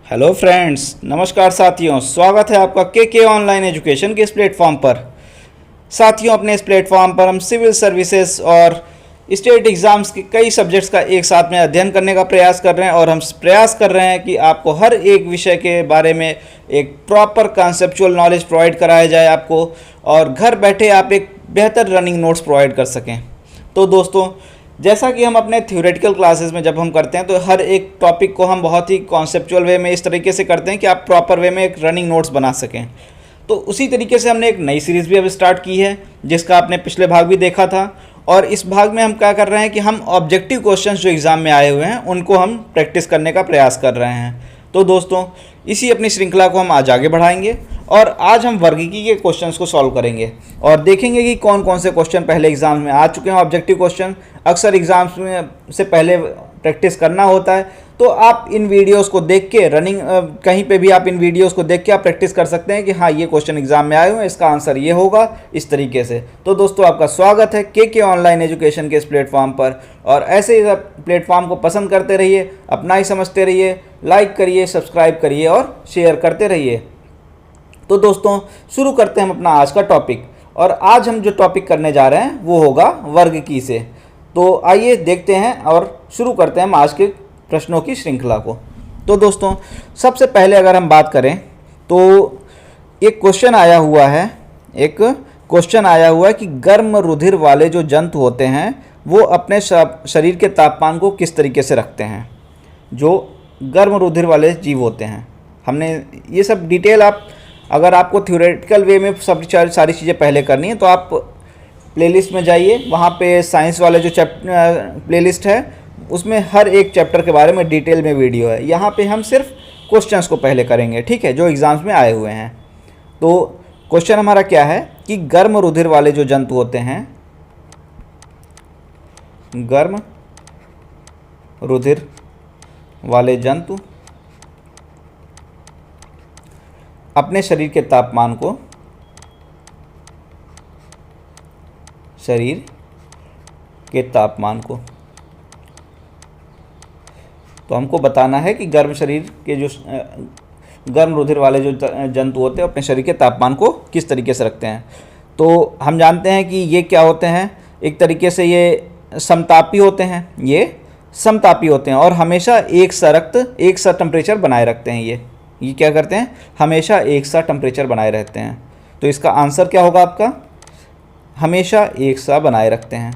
Hello friends, नमस्कार साथियों। स्वागत है आपका के ऑनलाइन एजुकेशन के इस प्लेटफॉर्म पर। साथियों, अपने इस प्लेटफॉर्म पर हम सिविल सर्विसेज और स्टेट एग्ज़ाम्स के कई सब्जेक्ट्स का एक साथ में अध्ययन करने का प्रयास कर रहे हैं और हम प्रयास कर रहे हैं कि आपको हर एक विषय के बारे में एक प्रॉपर कॉन्सेप्चुअल नॉलेज प्रोवाइड कराया जाए आपको, और घर बैठे आप एक बेहतर रनिंग नोट्स प्रोवाइड कर सकें। तो दोस्तों, जैसा कि हम अपने थ्योरेटिकल क्लासेस में जब हम करते हैं तो हर एक टॉपिक को हम बहुत ही कॉन्सेप्चुअल वे में इस तरीके से करते हैं कि आप प्रॉपर वे में एक रनिंग नोट्स बना सकें। तो उसी तरीके से हमने एक नई सीरीज़ भी अब स्टार्ट की है, जिसका आपने पिछले भाग भी देखा था। और इस भाग में हम क्या कर रहे हैं कि हम ऑब्जेक्टिव क्वेश्चंस जो एग्ज़ाम में आए हुए हैं उनको हम प्रैक्टिस करने का प्रयास कर रहे हैं। तो दोस्तों, इसी अपनी श्रृंखला को हम आज आगे बढ़ाएंगे और आज हम वर्गीकी के क्वेश्चंस को सॉल्व करेंगे और देखेंगे कि कौन कौन से क्वेश्चन पहले एग्जाम में आ चुके हैं। ऑब्जेक्टिव क्वेश्चन अक्सर एग्जाम्स में से पहले प्रैक्टिस करना होता है, तो आप इन वीडियोस को देख के रनिंग कहीं पे भी आप इन वीडियोस को देख के आप प्रैक्टिस कर सकते हैं कि हाँ, ये क्वेश्चन एग्जाम में आए हुए हैं, इसका आंसर ये होगा, इस तरीके से। तो दोस्तों, आपका स्वागत है के ऑनलाइन एजुकेशन के इस प्लेटफॉर्म पर, और ऐसे ही प्लेटफॉर्म को पसंद करते रहिए, अपना ही समझते रहिए, लाइक करिए, सब्सक्राइब करिए और शेयर करते रहिए। तो दोस्तों, शुरू करते हैं हम अपना आज का टॉपिक, और आज हम जो टॉपिक करने जा रहे हैं वो होगा वर्गीकी से। तो आइए देखते हैं और शुरू करते हैं हम आज के प्रश्नों की श्रृंखला को। तो दोस्तों, सबसे पहले अगर हम बात करें तो एक क्वेश्चन आया हुआ है कि गर्म रुधिर वाले जो जंतु होते हैं वो अपने शरीर के तापमान को किस तरीके से रखते हैं। जो गर्म रुधिर वाले जीव होते हैं, हमने ये सब डिटेल अगर आपको थ्योरेटिकल वे में सब सारी चीज़ें पहले करनी है तो आप प्लेलिस्ट में जाइए, वहाँ पे साइंस वाले जो प्लेलिस्ट है उसमें हर एक चैप्टर के बारे में डिटेल में वीडियो है। यहाँ पे हम सिर्फ क्वेश्चंस को पहले करेंगे, ठीक है, जो एग्ज़ाम्स में आए हुए हैं। तो क्वेश्चन हमारा क्या है कि गर्म रुधिर वाले जो जंतु होते हैं, गर्म रुधिर वाले जंतु अपने शरीर के तापमान को तो हमको बताना है कि गर्म रुधिर वाले जो जंतु होते हैं अपने शरीर के तापमान को किस तरीके से रखते हैं। तो हम जानते हैं कि ये क्या होते हैं, एक तरीके से ये समतापी होते हैं और हमेशा एक सा टेम्परेचर बनाए रखते हैं। ये क्या करते हैं, हमेशा एक सा टेम्परेचर बनाए रहते हैं। तो इसका आंसर क्या होगा आपका, हमेशा एक सा बनाए रखते हैं।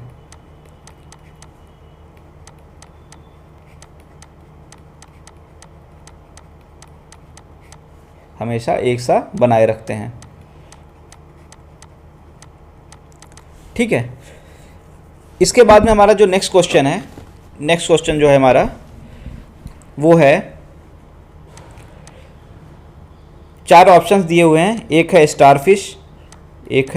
हमेशा एक सा बनाए रखते हैं, ठीक है। इसके बाद में हमारा जो नेक्स्ट क्वेश्चन जो है हमारा वो है, 4 ऑप्शंस दिए हुए हैं। एक है स्टारफिश, एक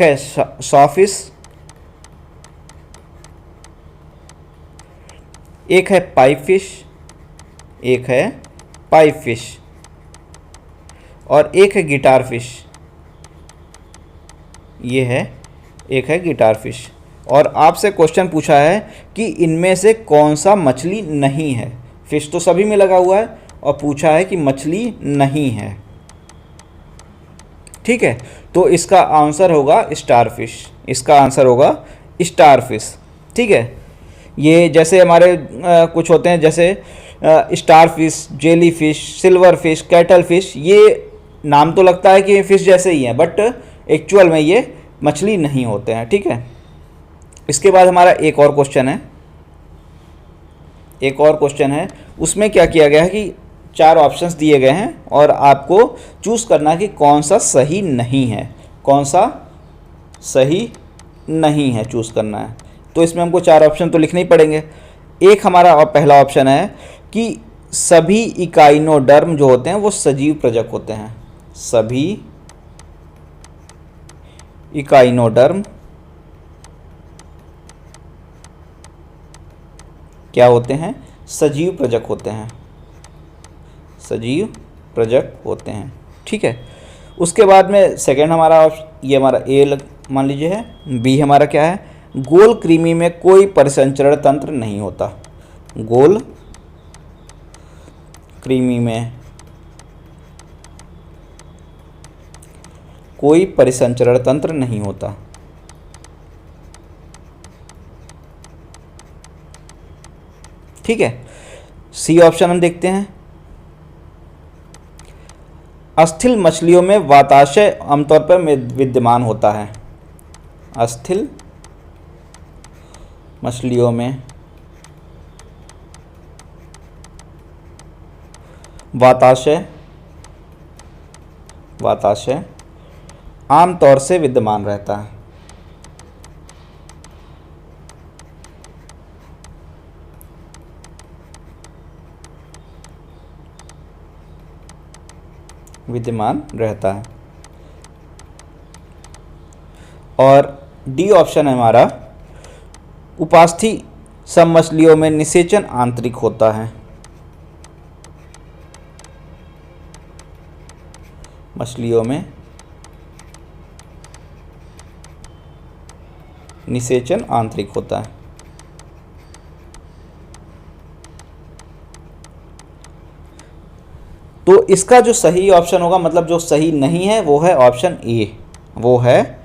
है सॉफिश, एक है पाइप फिश और एक है गिटार फिश। एक है गिटार फिश। और आपसे क्वेश्चन पूछा है कि इनमें से कौन सा मछली नहीं है। फिश तो सभी में लगा हुआ है और पूछा है कि मछली नहीं है, ठीक है। तो इसका आंसर होगा स्टारफिश, ठीक है। ये जैसे हमारे कुछ होते हैं, जैसे starfish, jellyfish, silver fish, cattle fish, ये नाम तो लगता है कि ये फिश जैसे ही हैं, बट एक्चुअल में ये मछली नहीं होते हैं, ठीक है। इसके बाद हमारा एक और क्वेश्चन है। उसमें क्या किया गया है कि 4 ऑप्शंस दिए गए हैं और आपको चूज़ करना कि कौन सा सही नहीं है, चूज़ करना है। तो इसमें हमको 4 ऑप्शन तो लिखने ही पड़ेंगे। एक हमारा और पहला ऑप्शन है कि सभी इकाइनोडर्म जो होते हैं वो सजीव प्रजक होते हैं। सभी इकाइनोडर्म क्या होते हैं, सजीव प्रजक होते हैं, ठीक है। उसके बाद में सेकंड हमारा ये हमारा ए मान लीजिए है। बी हमारा क्या है, गोल कृमि में कोई परिसंचरण तंत्र नहीं होता। गोल कृमि में कोई परिसंचरण तंत्र नहीं होता। ठीक है, सी ऑप्शन हम देखते हैं। अस्थिल मछलियों में वाताशय आमतौर पर विद्यमान होता है। अस्थिल मछलियों में वाताशय आमतौर से विद्यमान रहता है। विद्यमान रहता है। और डी ऑप्शन है हमारा, उपास्थि सब मछलियों में निषेचन आंतरिक होता है। मछलियों में निषेचन आंतरिक होता है। तो इसका जो सही ऑप्शन होगा, मतलब जो सही नहीं है, वो है ऑप्शन ए। वो है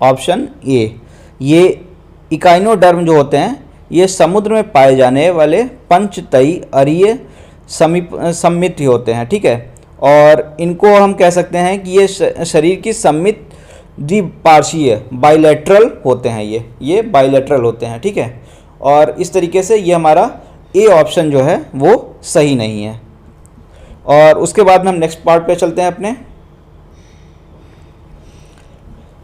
ऑप्शन ए। ये इकाइनोडर्म जो होते हैं, ये समुद्र में पाए जाने वाले पंचतई अरीय सममित होते हैं। ठीक है, और इनको हम कह सकते हैं कि ये शरीर की सममित द्विपार्श्वीय बाइलेटरल होते हैं। ये बाइलेटरल होते हैं। ठीक है, और इस तरीके से ये हमारा ए ऑप्शन जो है वो सही नहीं है। और उसके बाद में हम नेक्स्ट पार्ट पे चलते हैं अपने।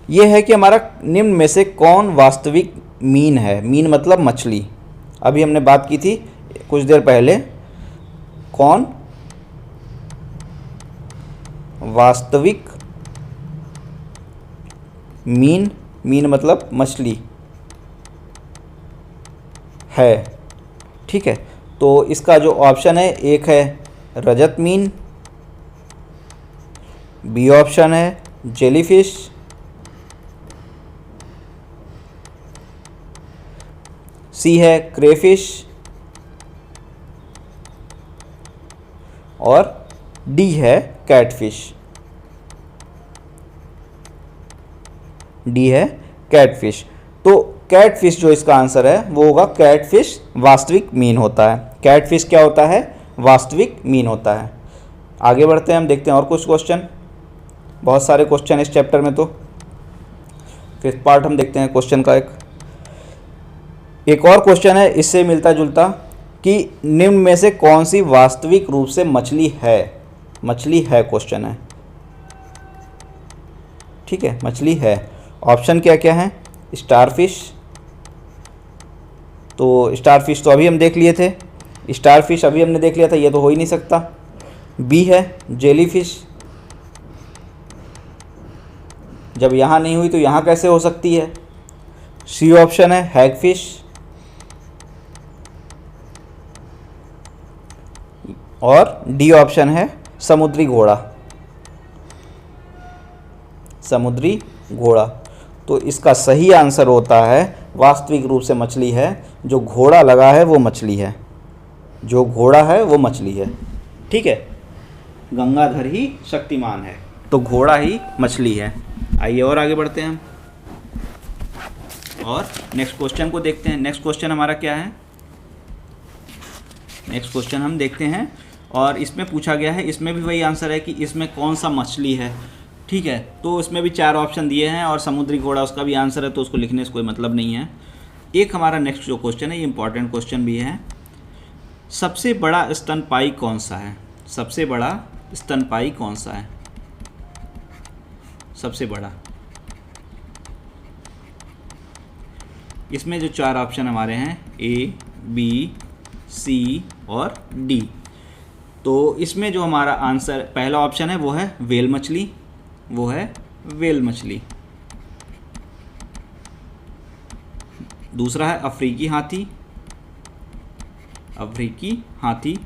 ये है कि हमारा निम्न में से कौन वास्तविक मीन है। मीन मतलब मछली। अभी हमने बात की थी कुछ देर पहले, कौन वास्तविक मीन मतलब मछली है। ठीक है, तो इसका जो ऑप्शन है, एक है रजत मीन, बी ऑप्शन है जेलीफिश, सी है क्रेफिश, और डी है कैटफिश। डी है कैटफिश। तो कैटफिश जो इसका आंसर है वो होगा कैटफिश वास्तविक मीन होता है। कैटफिश क्या होता है? वास्तविक मीन होता है। आगे बढ़ते हैं, हम देखते हैं और कुछ क्वेश्चन। बहुत सारे क्वेश्चन इस चैप्टर में, तो फिफ्थ पार्ट हम देखते हैं क्वेश्चन का। एक और क्वेश्चन है इससे मिलता जुलता कि निम्न में से कौन सी वास्तविक रूप से मछली है। मछली है क्वेश्चन है। ठीक है, मछली है। ऑप्शन क्या क्या है? स्टारफिश, तो स्टारफिश तो अभी हम देख लिए थे, स्टारफिश अभी हमने देख लिया था, ये तो हो ही नहीं सकता। बी है जेलीफिश, जब यहाँ नहीं हुई तो यहाँ कैसे हो सकती है। सी ऑप्शन है हैगफिश, और डी ऑप्शन है समुद्री घोड़ा। समुद्री घोड़ा। तो इसका सही आंसर होता है वास्तविक रूप से मछली है। जो घोड़ा लगा है वो मछली है। जो घोड़ा है वो मछली है। ठीक है, गंगाधर ही शक्तिमान है, तो घोड़ा ही मछली है। आइए और आगे बढ़ते हैं हम और नेक्स्ट क्वेश्चन को देखते हैं। नेक्स्ट क्वेश्चन हमारा क्या है? नेक्स्ट क्वेश्चन हम देखते हैं, और इसमें पूछा गया है, इसमें भी वही आंसर है कि इसमें कौन सा मछली है। ठीक है, तो इसमें भी 4 ऑप्शन दिए हैं, और समुद्री घोड़ा उसका भी आंसर है, तो उसको लिखने से कोई मतलब नहीं है। एक हमारा नेक्स्ट जो क्वेश्चन है, ये इंपॉर्टेंट क्वेश्चन भी है। सबसे बड़ा स्तनपायी कौन सा है? सबसे बड़ा स्तनपायी कौन सा है? सबसे बड़ा। इसमें जो 4 ऑप्शन हमारे हैं, ए, बी, सी और डी। तो इसमें जो हमारा आंसर पहला ऑप्शन है वो है व्हेल मछली। वो है व्हेल मछली। दूसरा है अफ्रीकी हाथी। अफ्रीकी हाथी।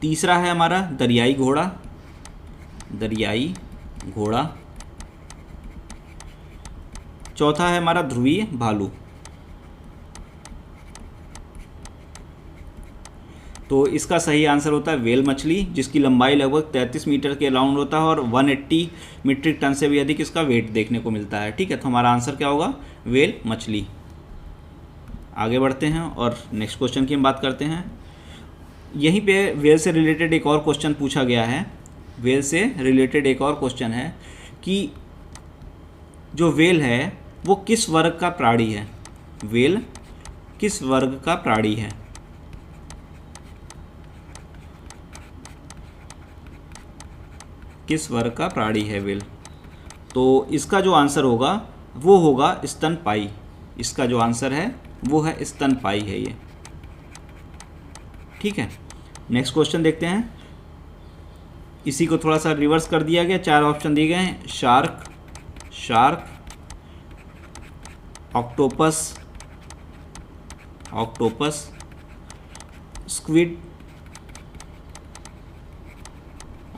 तीसरा है हमारा दरियाई घोड़ा। दरियाई घोड़ा। चौथा है हमारा ध्रुवीय भालू। तो इसका सही आंसर होता है व्हेल मछली, जिसकी लंबाई लगभग 33 मीटर के अराउंड होता है और 180 मीट्रिक टन से भी अधिक इसका वेट देखने को मिलता है। ठीक है, तो हमारा आंसर क्या होगा? व्हेल मछली। आगे बढ़ते हैं और नेक्स्ट क्वेश्चन की हम बात करते हैं। यहीं पे व्हेल से रिलेटेड एक और क्वेश्चन पूछा गया है। व्हेल से रिलेटेड एक और क्वेश्चन है कि जो व्हेल है वो किस वर्ग का प्राणी है? व्हेल किस वर्ग का प्राणी है? किस वर्ग का प्राणी है व्हेल? तो इसका जो आंसर होगा वो होगा स्तनपायी। इसका जो आंसर है वो है स्तनपायी है ये। ठीक है, नेक्स्ट क्वेश्चन देखते हैं। इसी को थोड़ा सा रिवर्स कर दिया गया, 4 ऑप्शन दिए गए हैं। शार्क, ऑक्टोपस, स्क्विड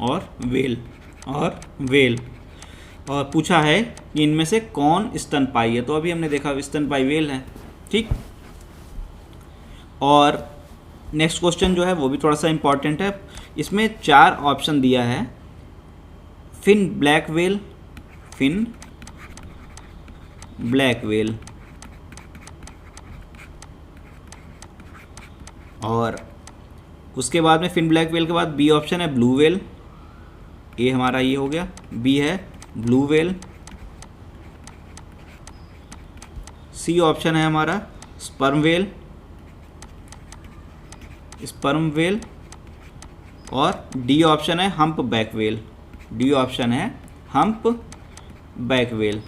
और व्हेल। और पूछा है कि इनमें से कौन स्तनपायी है। तो अभी हमने देखा स्तनपायी व्हेल है। ठीक, और नेक्स्ट क्वेश्चन जो है वो भी थोड़ा सा इम्पॉर्टेंट है। इसमें 4 ऑप्शन दिया है। फिन ब्लैक व्हेल, और उसके बाद में फिन ब्लैक व्हेल के बाद बी ऑप्शन है ब्लू व्हेल। ए हमारा ये हो गया, बी है ब्लू व्हेल। सी ऑप्शन है हमारा स्पर्म व्हेल, और डी ऑप्शन है हम्प बैक व्हेल।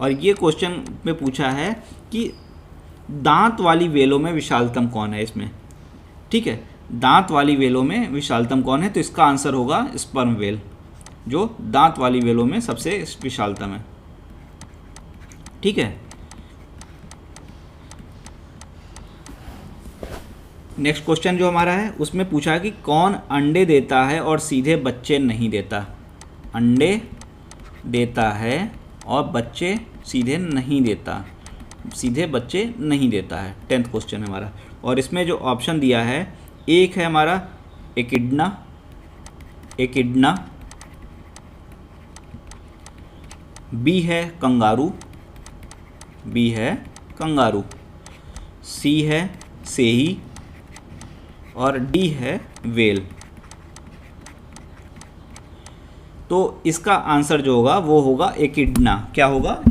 और ये क्वेश्चन में पूछा है कि दांत वाली व्हेलों में विशालतम कौन है इसमें। ठीक है, दांत वाली व्हेलों में विशालतम कौन है? तो इसका आंसर होगा स्पर्म व्हेल, जो दांत वाली व्हेलों में सबसे विशालतम है। ठीक है, नेक्स्ट क्वेश्चन जो हमारा है उसमें पूछा कि कौन अंडे देता है और सीधे बच्चे नहीं देता? अंडे देता है और बच्चे सीधे बच्चे नहीं देता है। 10th क्वेश्चन हमारा। और इसमें जो ऑप्शन दिया है, एक है हमारा एकिडना, बी है कंगारू, सी है सेही, और डी है व्हेल। तो इसका आंसर जो होगा वो होगा एकिडना। क्या होगा?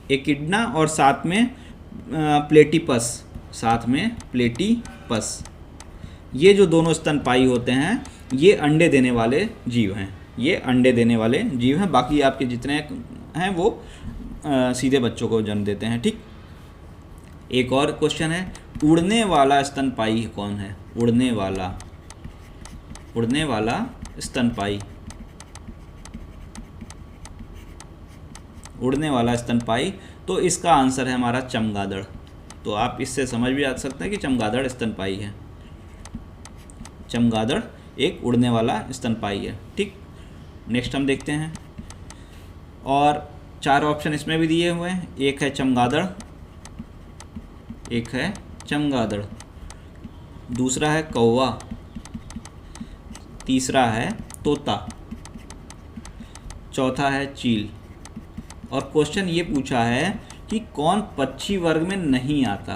एकिडना और साथ में प्लेटिपस। ये जो दोनों स्तनपायी होते हैं ये अंडे देने वाले जीव हैं। बाकी आपके जितने हैं वो सीधे बच्चों को जन्म देते हैं। ठीक, एक और क्वेश्चन है, उड़ने वाला स्तनपायी कौन है? उड़ने वाला स्तनपायी। तो इसका आंसर है हमारा चमगादड़। तो आप इससे समझ भी आ सकते हैं कि चमगादड़ स्तनपायी है। चमगादड़ एक उड़ने वाला स्तनपायी है। ठीक, नेक्स्ट हम देखते हैं। और 4 ऑप्शन इसमें भी दिए हुए हैं। एक है चमगादड़, दूसरा है कौवा, तीसरा है तोता, चौथा है चील। और क्वेश्चन ये पूछा है कि कौन पक्षी वर्ग में नहीं आता।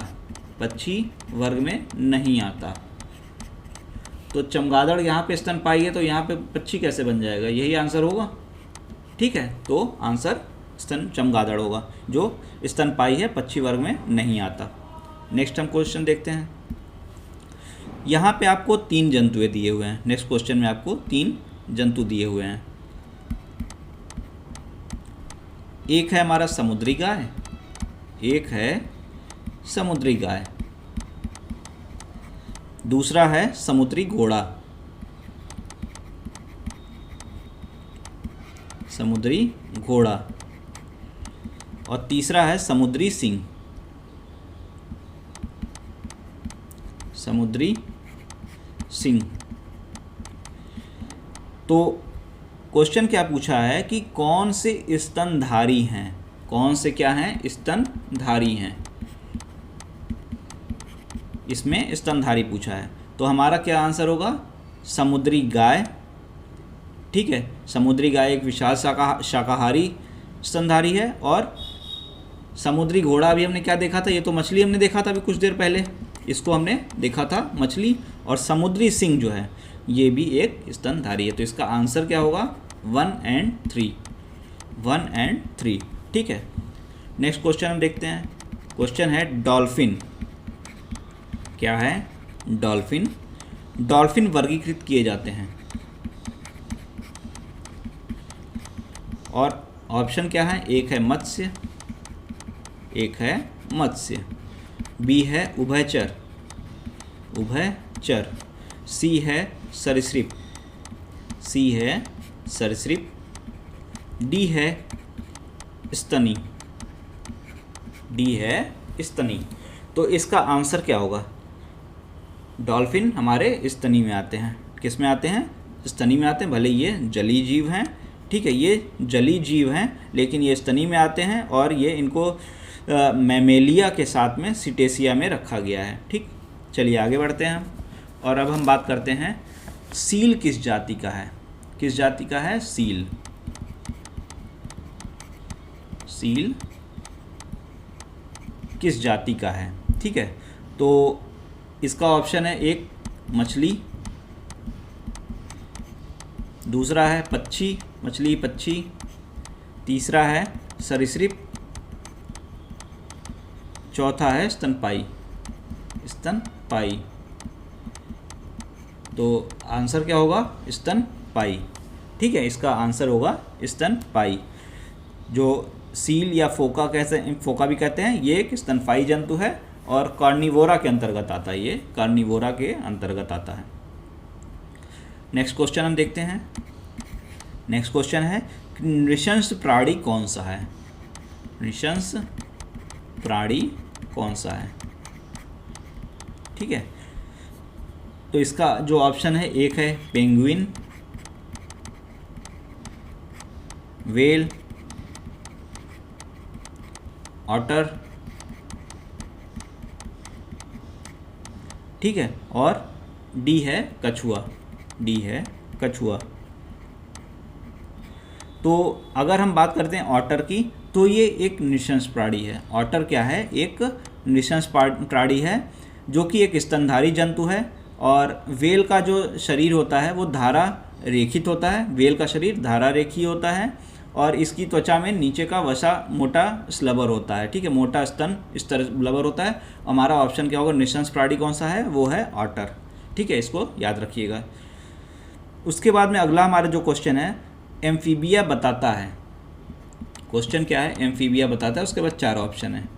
तो चमगादड़ यहाँ पे स्तनपायी है, तो यहाँ पे पक्षी कैसे बन जाएगा? यही आंसर होगा। ठीक है, तो आंसर चमगादड़ होगा, जो स्तनपायी है, पक्षी वर्ग में नहीं आता। नेक्स्ट हम क्वेश्चन देखते हैं। यहाँ पे आपको 3 जंतुएं दिए हुए हैं। नेक्स्ट क्वेश्चन में आपको 3 जंतु दिए हुए हैं। एक है हमारा समुद्री गाय, दूसरा है समुद्री घोड़ा, और तीसरा है समुद्री सिंह। तो क्वेश्चन क्या पूछा है कि कौन से स्तनधारी हैं? इसमें स्तनधारी पूछा है, तो हमारा क्या आंसर होगा? समुद्री गाय। ठीक है, समुद्री गाय एक विशाल शाकाहारी स्तनधारी है। और समुद्री घोड़ा अभी हमने क्या देखा था? ये तो मछली हमने देखा था अभी कुछ देर पहले, इसको हमने देखा था मछली। और समुद्री सिंह जो है ये भी एक स्तनधारी है। तो इसका आंसर क्या होगा? 1 and 3, 1 and 3। ठीक है, नेक्स्ट क्वेश्चन हम देखते हैं। क्वेश्चन है डॉल्फिन। क्या है? डॉल्फिन। डॉल्फिन वर्गीकृत किए जाते हैं और ऑप्शन क्या है? एक है मत्स्य, एक है मत्स्य, बी है उभयचर, उभयचर, सी है सरीसृप, सी है सरीसृप, डी है स्तनी, डी है स्तनी। तो इसका आंसर क्या होगा? डॉल्फिन हमारे स्तनी में आते हैं। किस में आते हैं? स्तनी में आते हैं। भले ये जलीय जीव हैं, ठीक है, ये जलीय जीव हैं, लेकिन ये स्तनी में आते हैं और ये इनको मैमेलिया के साथ में सिटेसिया में रखा गया है। ठीक, चलिए आगे बढ़ते हैं हम। और अब हम बात करते हैं सील किस जाति का है? किस जाति का है? सील। सील किस जाति का है? ठीक है, तो इसका ऑप्शन है एक मछली, दूसरा है पक्षी, मछली पक्षी, तीसरा है सरीसृप, चौथा है स्तनपाई, स्तनपाई। तो आंसर क्या होगा? स्तनपाई। ठीक है, इसका आंसर होगा स्तनपाई। जो सील या फोका फोका भी कहते हैं, ये एक स्तनपाई जंतु है और कार्निवोरा के अंतर्गत आता है, ये कार्निवोरा के अंतर्गत आता है। नेक्स्ट क्वेश्चन हम देखते हैं। नेक्स्ट क्वेश्चन है नृशंस प्राणी कौन सा है? नृशंस प्राणी कौन सा है? ठीक है, तो इसका जो ऑप्शन है एक है पेंगुइन, वेल, ऑटर, ठीक है, और डी है कछुआ, डी है कछुआ। तो अगर हम बात करते हैं ऑटर की, तो ये एक नृशंस प्राणी है। ऑटर क्या है? एक नृशंस प्राणी है जो कि एक स्तनधारी जंतु है। और वेल का जो शरीर होता है वो धारा रेखित होता है, वेल का शरीर धारा रेखीय होता है और इसकी त्वचा में नीचे का वसा मोटा स्लबर होता है। ठीक है, मोटा स्तन इस तरह ब्लबर होता है। हमारा ऑप्शन क्या होगा? नृशंस प्राणी कौन सा है? वो है ऑटर। ठीक है, इसको याद रखिएगा। उसके बाद में अगला हमारा जो क्वेश्चन है एम्फीबिया बताता है। क्वेश्चन क्या है? एम्फीबिया बताता है। उसके बाद 4 ऑप्शन है।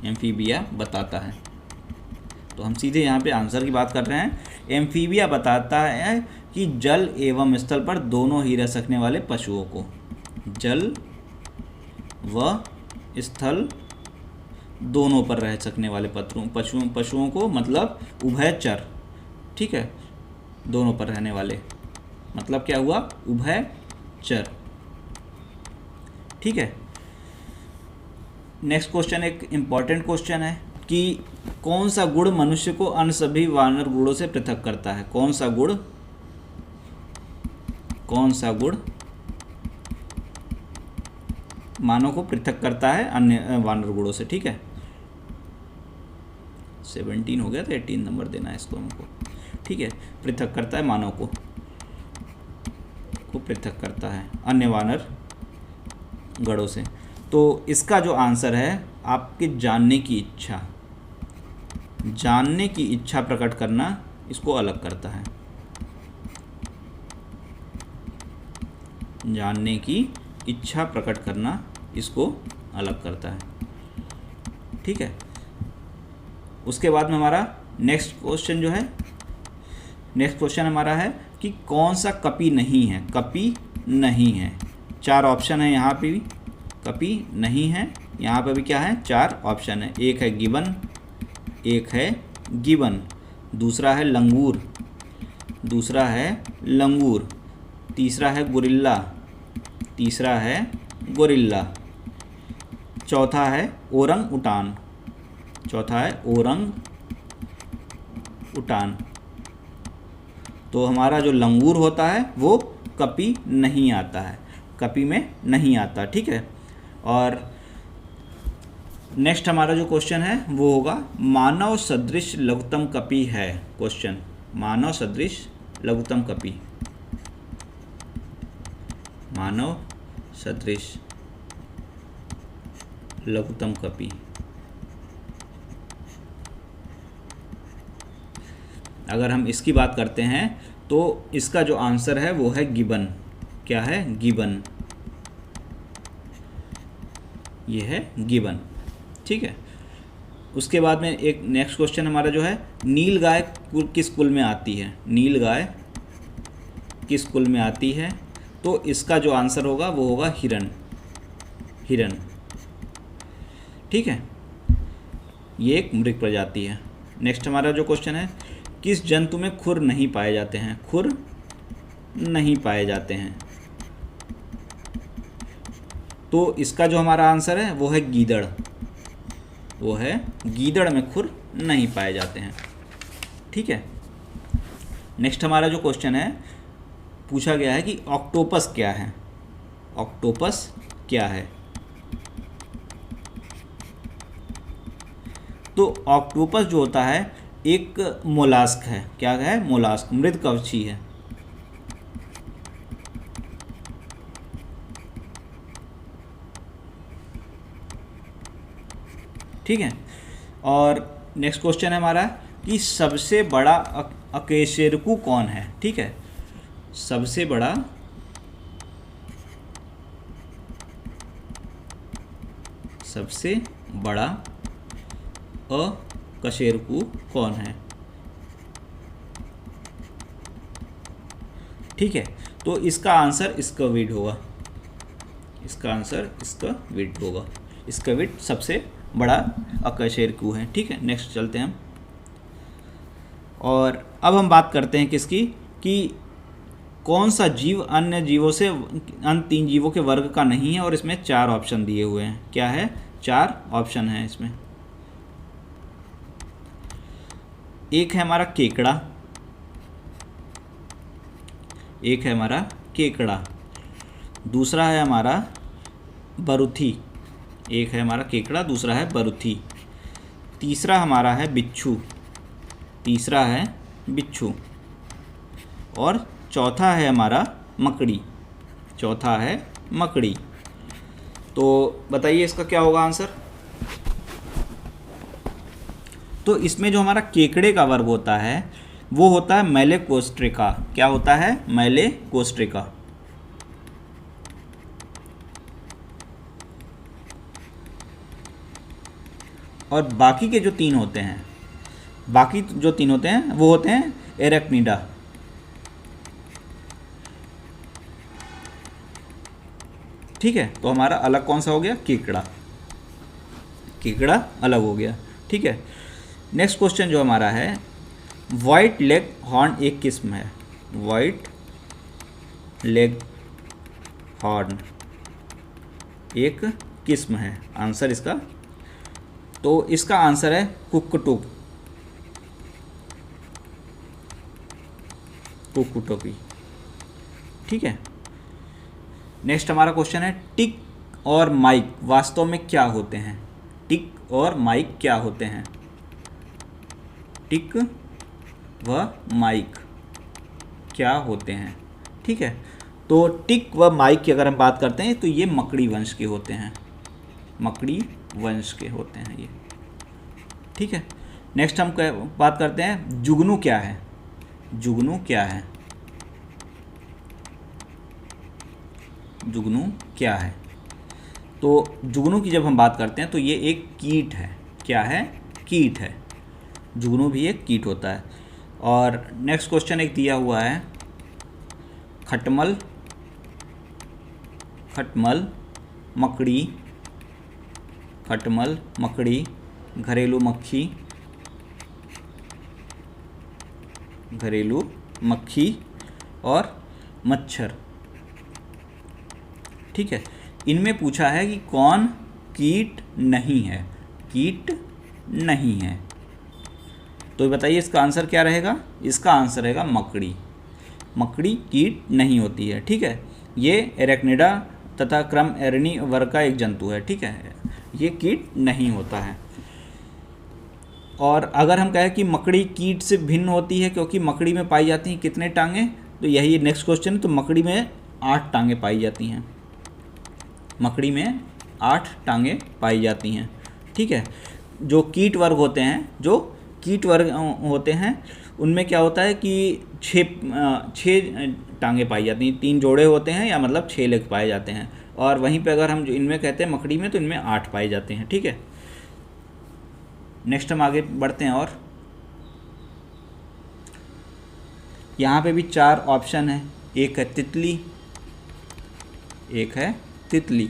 एम्फीबिया बताता है, तो हम सीधे यहाँ पे आंसर की बात कर रहे हैं। एम्फीबिया बताता है कि जल एवं स्थल पर दोनों ही रह सकने वाले पशुओं को, जल व स्थल दोनों पर रह सकने वाले पशुओं को, मतलब उभयचर। ठीक है, दोनों पर रहने वाले, मतलब क्या हुआ? उभयचर। ठीक है, नेक्स्ट क्वेश्चन एक इम्पॉर्टेंट क्वेश्चन है कि कौन सा गुण मनुष्य को अन्य सभी वानर गुणों से पृथक करता है? कौन सा गुण मानव को पृथक करता है अन्य वानर गुणों से? ठीक है, 17 हो गया था, 18 नंबर देना है इसको हमको। ठीक है, पृथक करता है मानव को पृथक करता है अन्य वानर गणों से। तो इसका जो आंसर है आपके जानने की इच्छा प्रकट करना इसको अलग करता है। जानने की इच्छा प्रकट करना इसको अलग करता है। ठीक है, उसके बाद में हमारा नेक्स्ट क्वेश्चन हमारा है कि कौन सा कपी नहीं है? कपी नहीं है। 4 ऑप्शन है यहाँ पे भी, कपी नहीं है। यहाँ पे भी क्या है? 4 ऑप्शन है। एक है गिबन, दूसरा है लंगूर, तीसरा है गोरिल्ला, चौथा है ओरंग उटान, चौथा है ओरंग उटान। तो हमारा जो लंगूर होता है वो कपी नहीं आता है, कपी में नहीं आता। ठीक है। और नेक्स्ट हमारा जो क्वेश्चन है वो होगा मानव सदृश लघुत्तम कपी है। क्वेश्चन, मानव सदृश लघुत्तम कपी, मानव सदृश लघुत्तम कपी। अगर हम इसकी बात करते हैं तो इसका जो आंसर है वो है गिबन। क्या है? गिबन। ये है गिबन। ठीक है। उसके बाद में एक नेक्स्ट क्वेश्चन हमारा जो है नील गाय किस कुल में आती है? नील गाय किस कुल में आती है? तो इसका जो आंसर होगा वो होगा हिरन। हिरन। ठीक है। ये एक मृग प्रजाति है। नेक्स्ट हमारा जो क्वेश्चन है किस जंतु में खुर नहीं पाए जाते हैं? खुर नहीं पाए जाते हैं। तो इसका जो हमारा आंसर है वो है गीदड़। वो है गीदड़ में खुर नहीं पाए जाते हैं। ठीक है। नेक्स्ट हमारा जो क्वेश्चन है पूछा गया है कि ऑक्टोपस क्या है? ऑक्टोपस क्या है? तो ऑक्टोपस जो होता है एक मोलास्क है। क्या है? मोलास्क, मृदकवची है। ठीक है। और नेक्स्ट क्वेश्चन है हमारा कि सबसे बड़ा अकशेरुकी कौन है? ठीक है। सबसे बड़ा अकशेरुकी कौन है? ठीक है। तो इसका आंसर स्क्विड होगा। इसका आंसर स्क्विड होगा। स्क्विड सबसे बड़ा अकशेरुकी है। ठीक है। नेक्स्ट चलते हैं हम। और अब हम बात करते हैं किसकी, कि कौन सा जीव अन्य जीवों से, अन्य 3 जीवों के वर्ग का नहीं है, और इसमें 4 ऑप्शन दिए हुए हैं। क्या है? 4 ऑप्शन है इसमें। एक है हमारा केकड़ा, एक है हमारा केकड़ा, दूसरा है हमारा बरुथी। एक है हमारा केकड़ा, दूसरा है बरुथी, तीसरा हमारा है बिच्छू, तीसरा है बिच्छू, और चौथा है हमारा मकड़ी। चौथा है मकड़ी। तो बताइए इसका क्या होगा आंसर? तो इसमें जो हमारा केकड़े का वर्ग होता है वो होता है मेलेकोस्ट्रिका। क्या होता है? मेलेकोस्ट्रिका। और बाकी के जो 3 होते हैं, बाकी जो 3 होते हैं वो होते हैं एरेक्निडा। ठीक है। तो हमारा अलग कौन सा हो गया? केकड़ा। केकड़ा अलग हो गया। ठीक है। नेक्स्ट क्वेश्चन जो हमारा है वाइट लेग हॉर्न एक किस्म है। वाइट लेग हॉर्न एक किस्म है। आंसर इसका, तो इसका आंसर है कुक्कुटोपी। कुक्कुटोपी। ठीक है। नेक्स्ट हमारा क्वेश्चन है टिक और माइक वास्तव में क्या होते हैं? टिक और माइक क्या होते हैं? टिक व माइक क्या होते हैं? ठीक है। तो टिक व माइक की अगर हम बात करते हैं तो ये मकड़ी वंश के होते हैं। मकड़ी वंश के होते हैं ये। ठीक है। नेक्स्ट हम बात करते हैं जुगनू क्या है? जुगनू क्या है? जुगनू क्या है? तो जुगनू की जब हम बात करते हैं तो ये एक कीट है। क्या है? कीट है। जुगनू भी एक कीट होता है। और नेक्स्ट क्वेश्चन एक दिया हुआ है खटमल, खटमल मकड़ी, खटमल मकड़ी, घरेलू मक्खी, घरेलू मक्खी और मच्छर। ठीक है। इनमें पूछा है कि कौन कीट नहीं है? कीट नहीं है। तो बताइए इसका आंसर क्या रहेगा? इसका आंसर रहेगा मकड़ी। मकड़ी कीट नहीं होती है, ठीक है। ये एरेक्निडा तथा क्रम एरनी वर्ग का एक जंतु है, ठीक है। ये कीट नहीं होता है। और अगर हम कहें कि मकड़ी कीट से भिन्न होती है क्योंकि मकड़ी में पाई जाती हैं कितने टांगे, तो यही नेक्स्ट क्वेश्चन। तो मकड़ी में 8 टांगे पाई जाती हैं। मकड़ी में 8 टांगे पाई जाती हैं, ठीक है। जो कीट वर्ग होते हैं उनमें क्या होता है कि 6 टांगे पाई जाती हैं। 3 जोड़े होते हैं या मतलब 6 लेग पाए जाते हैं। और वहीं पे अगर हम जो इनमें कहते हैं मकड़ी में, तो इनमें 8 पाए जाते हैं, ठीक है। नेक्स्ट हम आगे बढ़ते हैं। और यहाँ पे भी 4 ऑप्शन है। एक है तितली, एक है तितली,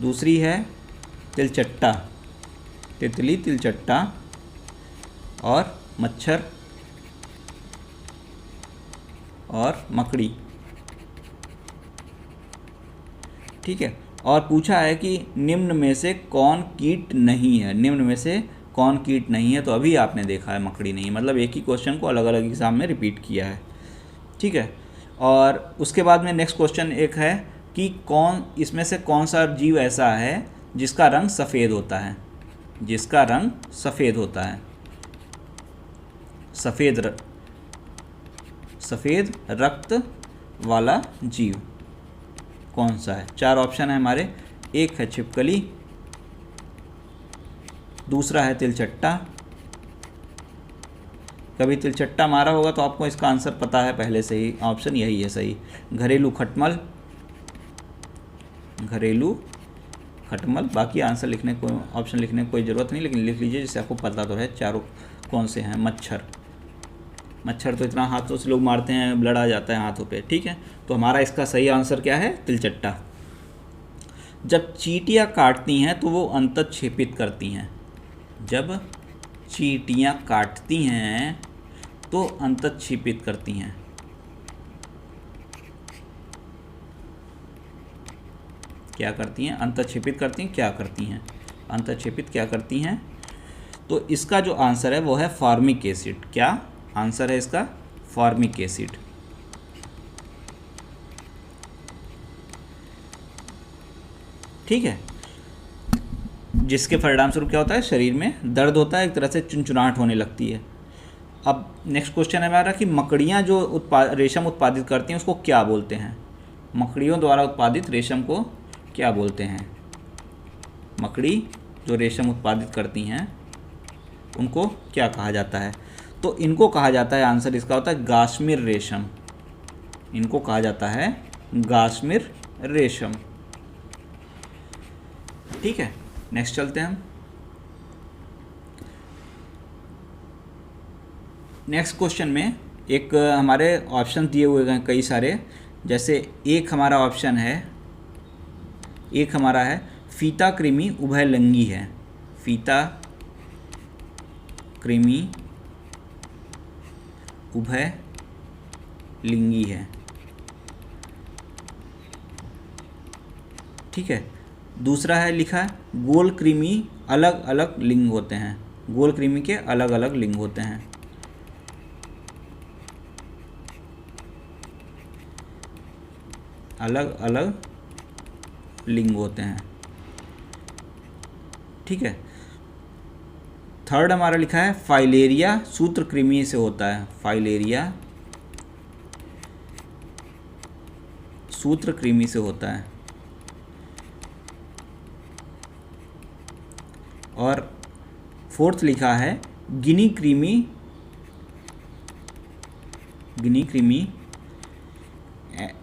दूसरी है तिलचट्टा, तितली, तिलचट्टा और मच्छर और मकड़ी, ठीक है। और पूछा है कि निम्न में से कौन कीट नहीं है। निम्न में से कौन कीट नहीं है, तो अभी आपने देखा है मकड़ी नहीं, मतलब एक ही क्वेश्चन को अलग अलग एग्जाम में रिपीट किया है, ठीक है। और उसके बाद में नेक्स्ट क्वेश्चन एक है कि कौन इसमें से कौन सा जीव ऐसा है जिसका रंग सफ़ेद होता है। जिसका रंग सफ़ेद होता है। सफ़ेद रक्त वाला जीव कौन सा है? 4 ऑप्शन है हमारे। एक है छिपकली, दूसरा है तिलचट्टा। कभी तिलचट्टा मारा होगा तो आपको इसका आंसर पता है पहले से ही, ऑप्शन यही है सही। घरेलू खटमल, घरेलू खटमल। बाकी आंसर लिखने को, ऑप्शन लिखने की कोई ज़रूरत नहीं, लेकिन लिख लीजिए जिससे आपको पता तो है चारों कौन से हैं। मच्छर, मच्छर तो इतना हाथों से लोग मारते हैं, ब्लड आ जाता है हाथों पे, ठीक है। तो हमारा इसका सही आंसर क्या है? तिलचट्टा। जब चींटियाँ काटती हैं तो वो अंतःक्षेपित करती हैं। जब चींटियाँ काटती हैं तो अंतःक्षेपित करती हैं। क्या करती हैं? अंतःक्षेपित करती हैं। क्या करती हैं? अंतःक्षेपित क्या करती हैं? तो इसका जो आंसर है वो है फॉर्मिक एसिड। क्या आंसर है इसका? फॉर्मिक एसिड, ठीक है। जिसके परिणाम स्वरूप क्या होता है? शरीर में दर्द होता है, एक तरह से चुनचुनाहट होने लगती है। अब नेक्स्ट क्वेश्चन है हमारा कि मकड़ियाँ जो रेशम उत्पादित करती हैं उसको क्या बोलते हैं? मकड़ियों द्वारा उत्पादित रेशम को क्या बोलते हैं? मकड़ी जो रेशम उत्पादित करती हैं उनको क्या कहा जाता है? तो इनको कहा जाता है, आंसर इसका होता है गाश्मीर रेशम। इनको कहा जाता है गाश्मीर रेशम, ठीक है। नेक्स्ट चलते हैं हम। नेक्स्ट क्वेश्चन में एक हमारे ऑप्शन दिए हुए हैं कई सारे। जैसे एक हमारा ऑप्शन है, एक हमारा है फीता कृमि उभयलिंगी है। फीता कृमि उभयलिंगी है, ठीक है। दूसरा है लिखा है गोल कृमि अलग अलग लिंग होते हैं। गोल कृमि के अलग अलग लिंग होते हैं। अलग अलग लिंग होते हैं, ठीक है। थर्ड हमारा लिखा है फाइलेरिया सूत्रकृमि से होता है। फाइलेरिया सूत्रकृमि से होता है। और फोर्थ लिखा है गिनी कृमि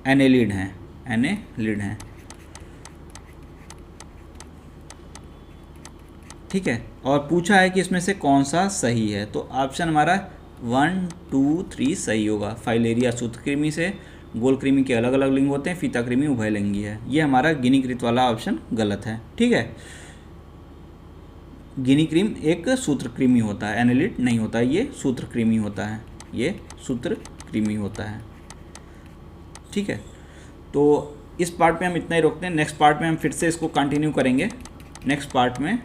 एनेलिड हैं। एनेलिड हैं, ठीक है। और पूछा है कि इसमें से कौन सा सही है, तो ऑप्शन हमारा 1, 2, 3 सही होगा। फाइलेरिया सूत्रकृमि से, गोल कृमि के अलग अलग लिंग होते हैं, फीता कृमि उभयलिंगी है। ये हमारा गिनीकृत वाला ऑप्शन गलत है, ठीक है। गिनीकृम एक सूत्रकृमि होता है, एनेलिड नहीं होता है, ये सूत्रकृमि होता है। ये सूत्रकृमि होता है, ठीक है। तो इस पार्ट में हम इतना ही रोकते हैं। नेक्स्ट पार्ट में हम फिर से इसको कंटिन्यू करेंगे। नेक्स्ट पार्ट में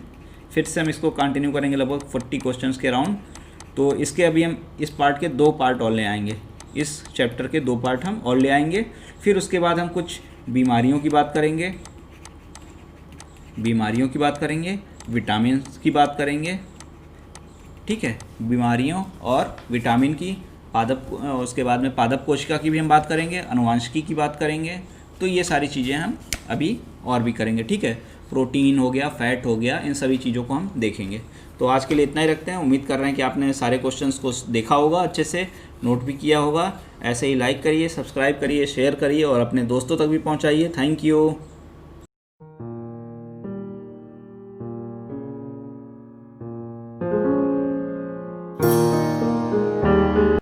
फिर से हम इसको कंटिन्यू करेंगे लगभग 40 क्वेश्चंस के अराउंड। तो इसके अभी हम इस पार्ट के 2 पार्ट और ले आएंगे, इस चैप्टर के 2 पार्ट हम और ले आएंगे। फिर उसके बाद हम कुछ बीमारियों की बात करेंगे, विटामिन की बात करेंगे, ठीक है, बीमारियों और विटामिन की, पादप, उसके बाद में पादप कोशिका की भी हम बात करेंगे, अनुवांशिकी की बात करेंगे। तो ये सारी चीज़ें हम अभी और भी करेंगे, ठीक है। प्रोटीन हो गया, फैट हो गया, इन सभी चीज़ों को हम देखेंगे। तो आज के लिए इतना ही रखते हैं। उम्मीद कर रहे हैं कि आपने सारे क्वेश्चंस को देखा होगा, अच्छे से नोट भी किया होगा। ऐसे ही लाइक करिए, सब्सक्राइब करिए, शेयर करिए और अपने दोस्तों तक भी पहुँचाइए। Thank you.